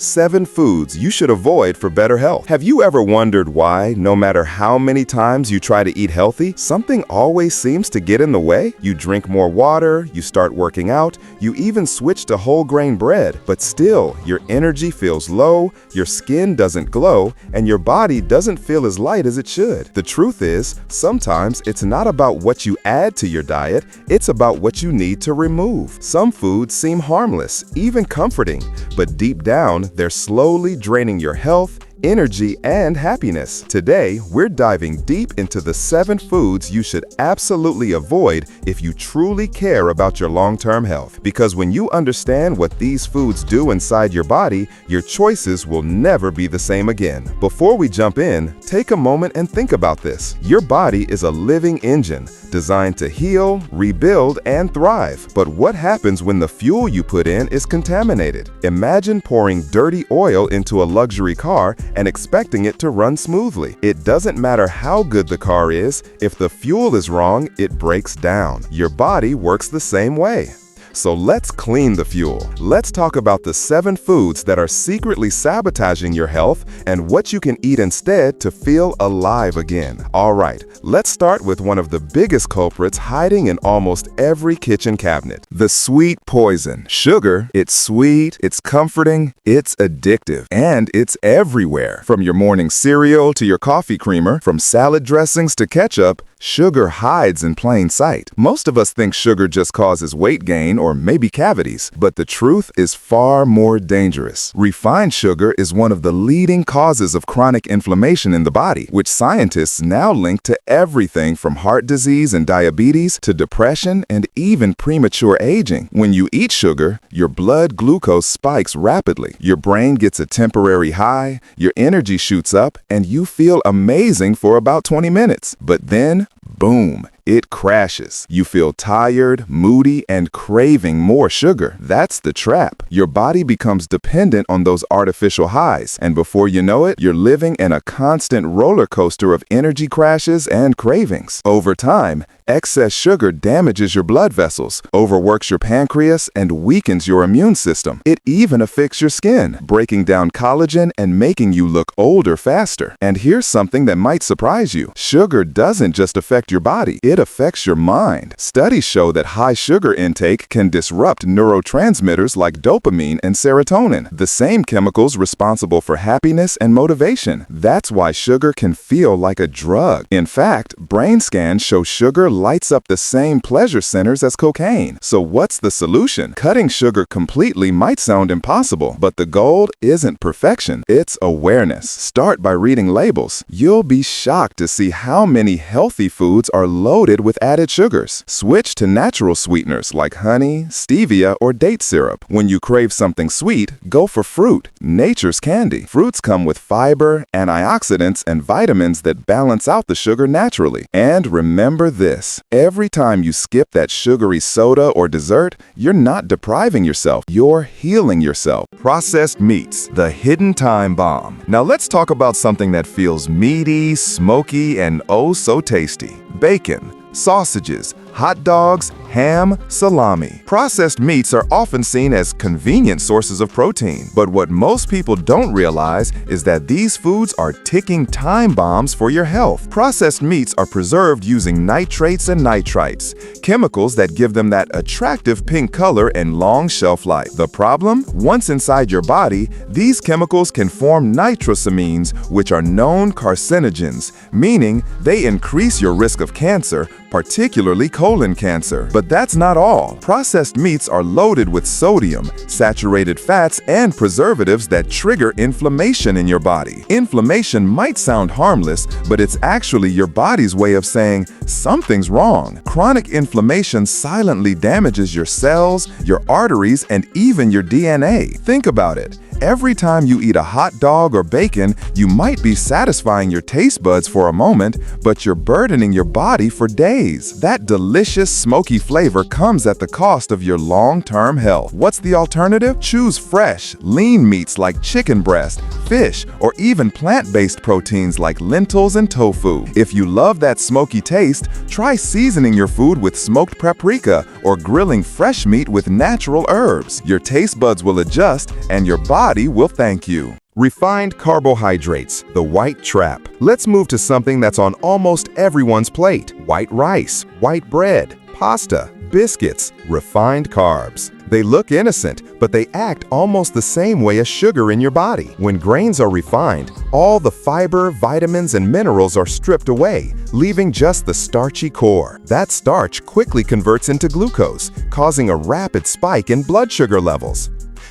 7 foods you should avoid for better health. Have you ever wondered why, no matter how many times you try to eat healthy, something always seems to get in the way? You drink more water, you start working out, you even switch to whole grain bread, but still, your energy feels low, your skin doesn't glow, and your body doesn't feel as light as it should. The truth is, sometimes it's not about what you add to your diet, it's about what you need to remove. Some foods seem harmless, even comforting, but deep down, they're slowly draining your health, energy, and happiness. Today, we're diving deep into the 7 foods you should absolutely avoid if you truly care about your long-term health. Because when you understand what these foods do inside your body, your choices will never be the same again. Before we jump in, take a moment and think about this. Your body is a living engine, designed to heal, rebuild, and thrive. But what happens when the fuel you put in is contaminated? Imagine pouring dirty oil into a luxury car and expecting it to run smoothly. It doesn't matter how good the car is, if the fuel is wrong, it breaks down. Your body works the same way. So let's clean the fuel. Let's talk about the 7 foods that are secretly sabotaging your health and what you can eat instead to feel alive again. All right, let's start with one of the biggest culprits hiding in almost every kitchen cabinet: the sweet poison. Sugar, it's sweet, it's comforting, it's addictive, and it's everywhere. From your morning cereal to your coffee creamer, from salad dressings to ketchup, sugar hides in plain sight. Most of us think sugar just causes weight gain or maybe cavities, but the truth is far more dangerous. Refined sugar is one of the leading causes of chronic inflammation in the body, which scientists now link to everything from heart disease and diabetes to depression and even premature aging. When you eat sugar, your blood glucose spikes rapidly, your brain gets a temporary high, your energy shoots up, and you feel amazing for about 20 minutes. But then, boom, it crashes. You feel tired, moody, and craving more sugar. That's the trap. Your body becomes dependent on those artificial highs, and before you know it, you're living in a constant roller coaster of energy crashes and cravings. Over time, excess sugar damages your blood vessels, overworks your pancreas, and weakens your immune system. It even affects your skin, breaking down collagen and making you look older faster. And here's something that might surprise you. Sugar doesn't just affect your body, it affects your mind. Studies show that high sugar intake can disrupt neurotransmitters like dopamine and serotonin, the same chemicals responsible for happiness and motivation. That's why sugar can feel like a drug. In fact, brain scans show sugar lights up the same pleasure centers as cocaine. So what's the solution? Cutting sugar completely might sound impossible, but the goal isn't perfection, it's awareness. Start by reading labels. You'll be shocked to see how many healthy foods are loaded with added sugars. Switch to natural sweeteners like honey, stevia, or date syrup. When you crave something sweet, go for fruit, nature's candy. Fruits come with fiber, antioxidants, and vitamins that balance out the sugar naturally. And remember this, every time you skip that sugary soda or dessert, you're not depriving yourself, you're healing yourself. Processed meats, the hidden time bomb. Now let's talk about something that feels meaty, smoky, and oh so tasty: bacon, sausages, hot dogs, ham, salami. Processed meats are often seen as convenient sources of protein, but what most people don't realize is that these foods are ticking time bombs for your health. Processed meats are preserved using nitrates and nitrites, chemicals that give them that attractive pink color and long shelf life. The problem? Once inside your body, these chemicals can form nitrosamines, which are known carcinogens, meaning they increase your risk of cancer, particularly colon cancer. But that's not all. Processed meats are loaded with sodium, saturated fats, and preservatives that trigger inflammation in your body. Inflammation might sound harmless, but it's actually your body's way of saying something's wrong. Chronic inflammation silently damages your cells, your arteries, and even your DNA. Think about it. Every time you eat a hot dog or bacon, you might be satisfying your taste buds for a moment, but you're burdening your body for days. That delicious, smoky flavor comes at the cost of your long-term health. What's the alternative? Choose fresh, lean meats like chicken breast, fish, or even plant-based proteins like lentils and tofu. If you love that smoky taste, try seasoning your food with smoked paprika or grilling fresh meat with natural herbs. Your taste buds will adjust and your body body will thank you. Refined carbohydrates, the white trap. Let's move to something that's on almost everyone's plate. White rice, white bread, pasta, biscuits, refined carbs. They look innocent, but they act almost the same way as sugar in your body. When grains are refined, all the fiber, vitamins, and minerals are stripped away, leaving just the starchy core. That starch quickly converts into glucose, causing a rapid spike in blood sugar levels.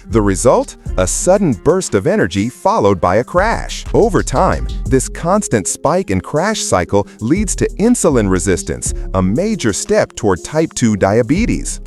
The result? A sudden burst of energy followed by a crash. Over time, this constant spike and crash cycle leads to insulin resistance, a major step toward type 2 diabetes.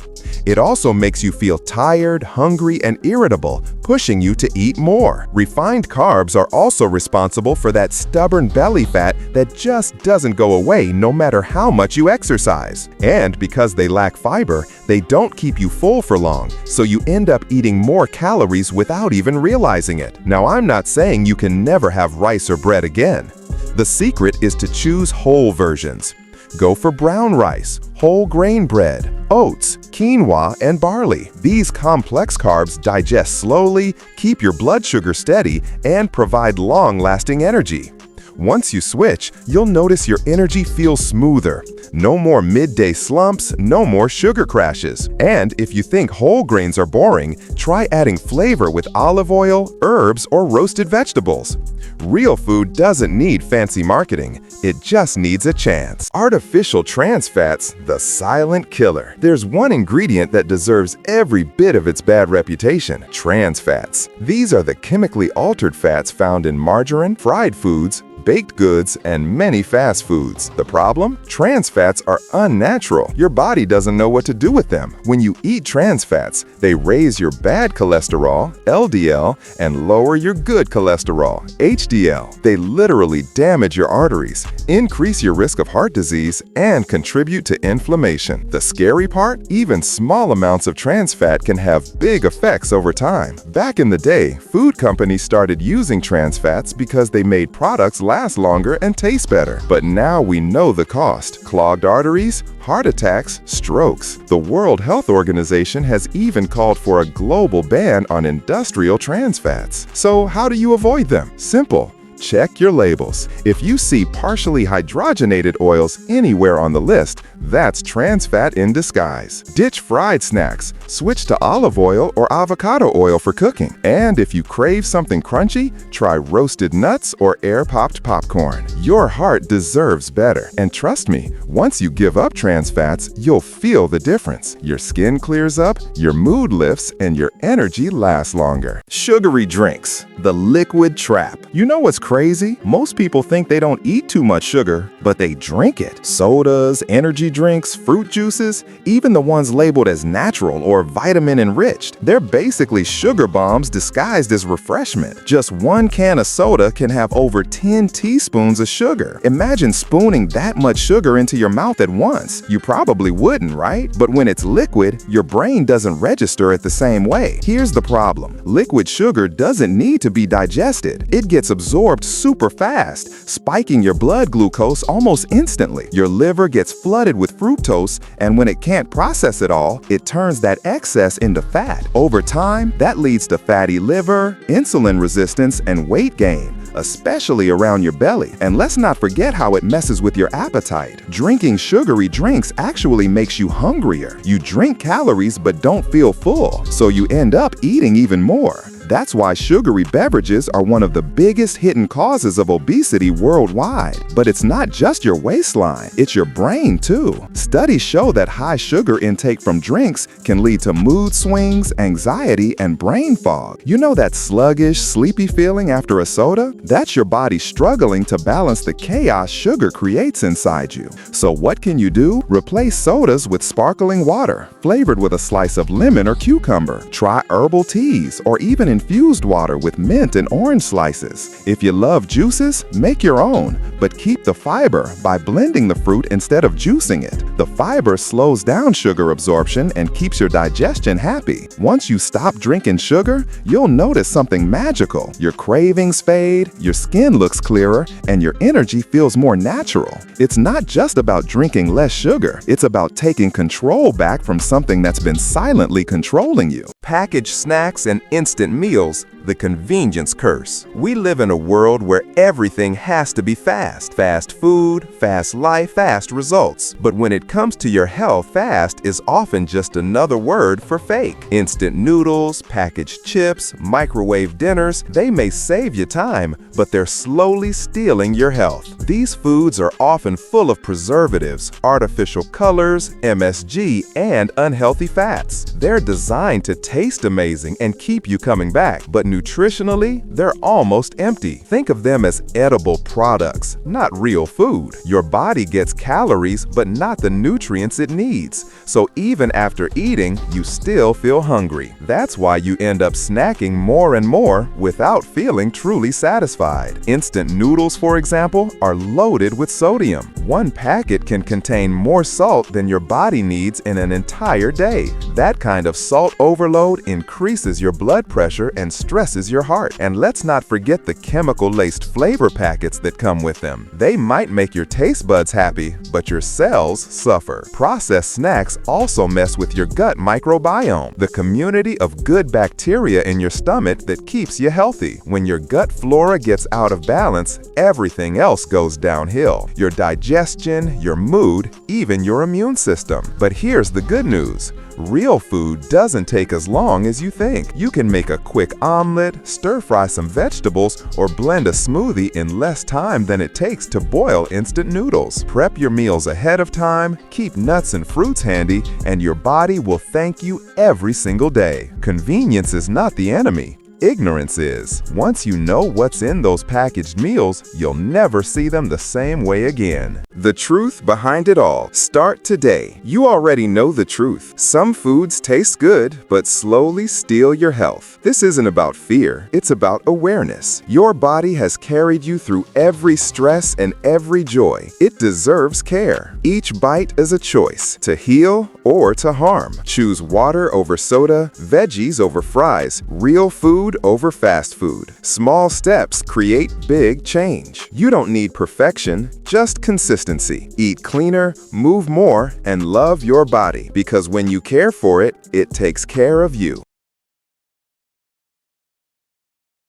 It also makes you feel tired, hungry, and irritable, pushing you to eat more. Refined carbs are also responsible for that stubborn belly fat that just doesn't go away no matter how much you exercise. And because they lack fiber, they don't keep you full for long, so you end up eating more calories without even realizing it. Now, I'm not saying you can never have rice or bread again. The secret is to choose whole versions. Go for brown rice, whole grain bread, oats, quinoa, and barley. These complex carbs digest slowly, keep your blood sugar steady, and provide long-lasting energy. Once you switch, you'll notice your energy feels smoother. No more midday slumps, no more sugar crashes. And if you think whole grains are boring, try adding flavor with olive oil, herbs, or roasted vegetables. Real food doesn't need fancy marketing, it just needs a chance. Artificial trans fats, the silent killer. There's one ingredient that deserves every bit of its bad reputation: trans fats. These are the chemically altered fats found in margarine, fried foods, baked goods, and many fast foods. The problem? Trans fats are unnatural. Your body doesn't know what to do with them. When you eat trans fats, they raise your bad cholesterol, LDL, and lower your good cholesterol, HDL. They literally damage your arteries, increase your risk of heart disease, and contribute to inflammation. The scary part? Even small amounts of trans fat can have big effects over time. Back in the day, food companies started using trans fats because they made products last longer and taste better. But now we know the cost: clogged arteries, heart attacks, strokes. The World Health Organization has even called for a global ban on industrial trans fats. So how do you avoid them? Simple. Check your labels. If you see partially hydrogenated oils anywhere on the list, that's trans fat in disguise. Ditch fried snacks. Switch to olive oil or avocado oil for cooking. And if you crave something crunchy, try roasted nuts or air-popped popcorn. Your heart deserves better. And trust me, once you give up trans fats, you'll feel the difference. Your skin clears up, your mood lifts, and your energy lasts longer. Sugary drinks, the liquid trap. You know what's crazy? Most people think they don't eat too much sugar, but they drink it. Sodas, energy drinks, fruit juices, even the ones labeled as natural or vitamin enriched. They're basically sugar bombs disguised as refreshment. Just one can of soda can have over 10 teaspoons of sugar. Imagine spooning that much sugar into your mouth at once. You probably wouldn't, right? But when it's liquid, your brain doesn't register it the same way. Here's the problem. Liquid sugar doesn't need to be digested. It gets absorbed super fast, spiking your blood glucose almost instantly. Your liver gets flooded with fructose, and when it can't process it all, it turns that excess into fat. Over time, that leads to fatty liver, insulin resistance, and weight gain, especially around your belly. And let's not forget how it messes with your appetite. Drinking sugary drinks actually makes you hungrier. You drink calories but don't feel full, so you end up eating even more. That's why sugary beverages are one of the biggest hidden causes of obesity worldwide. But it's not just your waistline, it's your brain too. Studies show that high sugar intake from drinks can lead to mood swings, anxiety, and brain fog. You know that sluggish, sleepy feeling after a soda? That's your body struggling to balance the chaos sugar creates inside you. So what can you do? Replace sodas with sparkling water, flavored with a slice of lemon or cucumber. Try herbal teas or even infused water with mint and orange slices. If you love juices, make your own, but keep the fiber by blending the fruit instead of juicing it. The fiber slows down sugar absorption and keeps your digestion happy. Once you stop drinking sugar, you'll notice something magical. Your cravings fade, your skin looks clearer, and your energy feels more natural. It's not just about drinking less sugar, it's about taking control back from something that's been silently controlling you. Packaged snacks and instant meals, the convenience curse. We live in a world where everything has to be fast. Fast food, fast life, fast results. But when it comes to your health, fast is often just another word for fake. Instant noodles, packaged chips, microwave dinners, they may save you time, but they're slowly stealing your health. These foods are often full of preservatives, artificial colors, MSG, and unhealthy fats. They're designed to taste amazing and keep you coming back, but nutritionally, they're almost empty. Think of them as edible products, not real food. Your body gets calories, but not the nutrients it needs. So even after eating, you still feel hungry. That's why you end up snacking more and more without feeling truly satisfied. Instant noodles, for example, are loaded with sodium. One packet can contain more salt than your body needs in an entire day. That kind of salt overload increases your blood pressure and stresses your heart. And let's not forget the chemical-laced flavor packets that come with them. They might make your taste buds happy, but your cells suffer. Processed snacks also mess with your gut microbiome, the community of good bacteria in your stomach that keeps you healthy. When your gut flora gets out of balance, everything else goes downhill. Your digestion, your mood, even your immune system. But here's the good news. Real food doesn't take as long as you think. You can make a quick omelet, stir-fry some vegetables, or blend a smoothie in less time than it takes to boil instant noodles. Prep your meals ahead of time, keep nuts and fruits handy, and your body will thank you every single day. Convenience is not the enemy. Ignorance is. Once you know what's in those packaged meals, you'll never see them the same way again. The truth behind it all. Start today. You already know the truth. Some foods taste good, but slowly steal your health. This isn't about fear, it's about awareness. Your body has carried you through every stress and every joy. It deserves care. Each bite is a choice, to heal or to harm. Choose water over soda, veggies over fries, real food over fast food. Small steps create big change. You don't need perfection, just consistency. Eat cleaner, move more, and love your body, because when you care for it, it takes care of you.